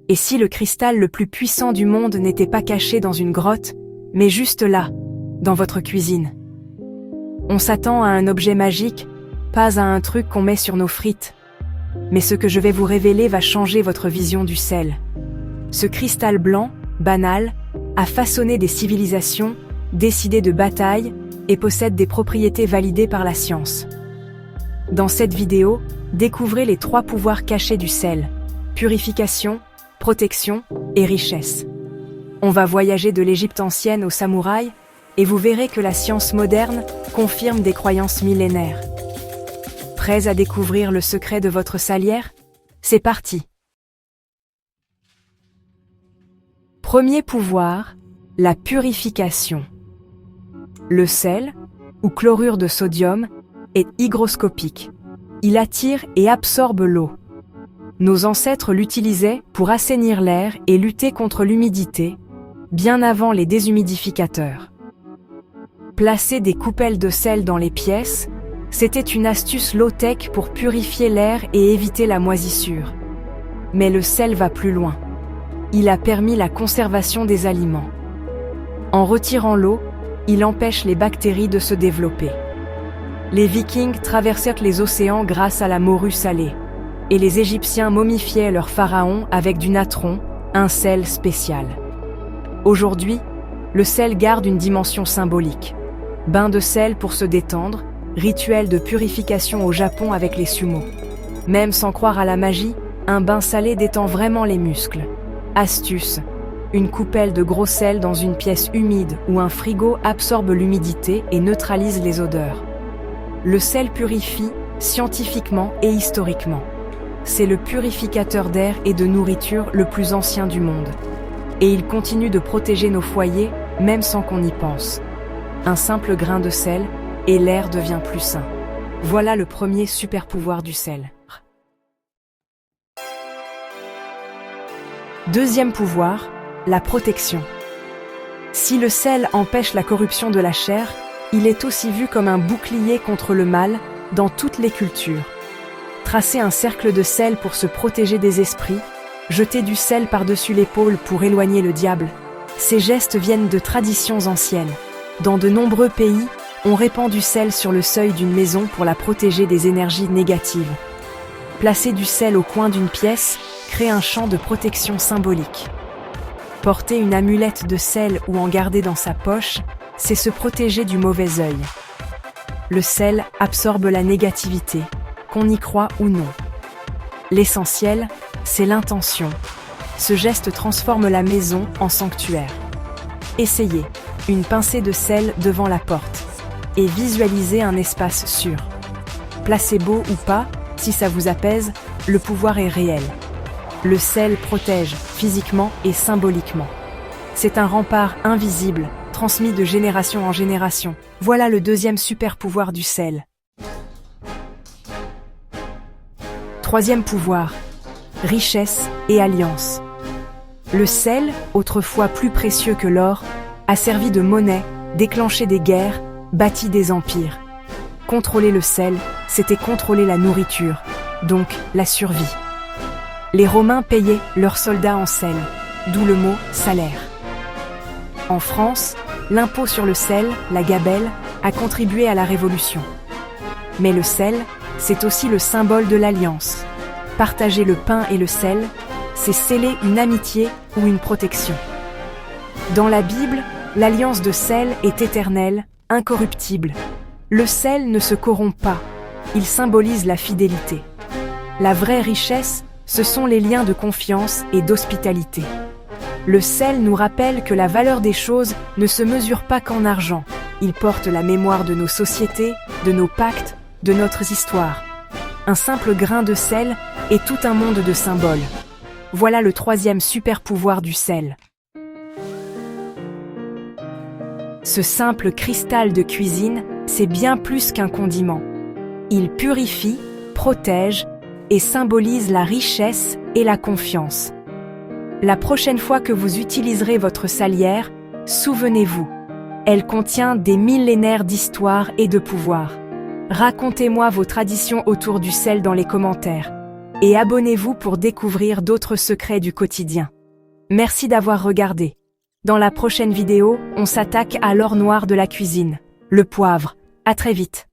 Et si le cristal le plus puissant du monde n'était pas caché dans une grotte, mais juste là, dans votre cuisine? On s'attend à un objet magique, pas à un truc qu'on met sur nos frites. Mais ce que je vais vous révéler va changer votre vision du sel. Ce cristal blanc, banal, a façonné des civilisations, décidé de batailles et possède des propriétés validées par la science. Dans cette vidéo, découvrez les 3 pouvoirs cachés du sel: purification, protection et richesse. On va voyager de l'Égypte ancienne aux samouraïs et vous verrez que la science moderne confirme des croyances millénaires. Prêts à découvrir le secret de votre salière? C'est parti! Premier pouvoir, la purification. Le sel, ou chlorure de sodium, est hygroscopique. Il attire et absorbe l'eau. Nos ancêtres l'utilisaient pour assainir l'air et lutter contre l'humidité, bien avant les déshumidificateurs. Placer des coupelles de sel dans les pièces, c'était une astuce low-tech pour purifier l'air et éviter la moisissure. Mais le sel va plus loin. Il a permis la conservation des aliments. En retirant l'eau, il empêche les bactéries de se développer. Les Vikings traversèrent les océans grâce à la morue salée, et les Égyptiens momifiaient leurs pharaons avec du natron, un sel spécial. Aujourd'hui, le sel garde une dimension symbolique. Bain de sel pour se détendre, rituel de purification au Japon avec les sumo. Même sans croire à la magie, un bain salé détend vraiment les muscles. Astuce: une coupelle de gros sel dans une pièce humide ou un frigo absorbe l'humidité et neutralise les odeurs. Le sel purifie, scientifiquement et historiquement. C'est le purificateur d'air et de nourriture le plus ancien du monde. Et il continue de protéger nos foyers, même sans qu'on y pense. Un simple grain de sel, et l'air devient plus sain. Voilà le premier super pouvoir du sel. Deuxième pouvoir, la protection. Si le sel empêche la corruption de la chair, il est aussi vu comme un bouclier contre le mal dans toutes les cultures. Tracer un cercle de sel pour se protéger des esprits, jeter du sel par-dessus l'épaule pour éloigner le diable. Ces gestes viennent de traditions anciennes. Dans de nombreux pays, on répand du sel sur le seuil d'une maison pour la protéger des énergies négatives. Placer du sel au coin d'une pièce crée un champ de protection symbolique. Porter une amulette de sel ou en garder dans sa poche, c'est se protéger du mauvais œil. Le sel absorbe la négativité, qu'on y croit ou non. L'essentiel, c'est l'intention. Ce geste transforme la maison en sanctuaire. Essayez une pincée de sel devant la porte et visualisez un espace sûr. Placebo ou pas, si ça vous apaise, le pouvoir est réel. Le sel protège physiquement et symboliquement. C'est un rempart invisible, transmis de génération en génération. Voilà le deuxième super pouvoir du sel. Troisième pouvoir, richesse et alliance. Le sel, autrefois plus précieux que l'or, a servi de monnaie, déclenché des guerres, bâti des empires. Contrôler le sel, c'était contrôler la nourriture, donc la survie. Les Romains payaient leurs soldats en sel, d'où le mot salaire. En France, l'impôt sur le sel, la gabelle, a contribué à la Révolution. Mais le sel, c'est aussi le symbole de l'alliance. Partager le pain et le sel, c'est sceller une amitié ou une protection. Dans la Bible, l'alliance de sel est éternelle, incorruptible. Le sel ne se corrompt pas, il symbolise la fidélité. La vraie richesse, ce sont les liens de confiance et d'hospitalité. Le sel nous rappelle que la valeur des choses ne se mesure pas qu'en argent. Il porte la mémoire de nos sociétés, de nos pactes, de notre histoire. Un simple grain de sel est tout un monde de symboles. Voilà le troisième super pouvoir du sel. Ce simple cristal de cuisine, c'est bien plus qu'un condiment. Il purifie, protège et symbolise la richesse et la confiance. La prochaine fois que vous utiliserez votre salière, souvenez-vous, elle contient des millénaires d'histoire et de pouvoir. Racontez-moi vos traditions autour du sel dans les commentaires. et abonnez-vous pour découvrir d'autres secrets du quotidien. Merci d'avoir regardé. Dans la prochaine vidéo, on s'attaque à l'or noir de la cuisine, le poivre. À très vite.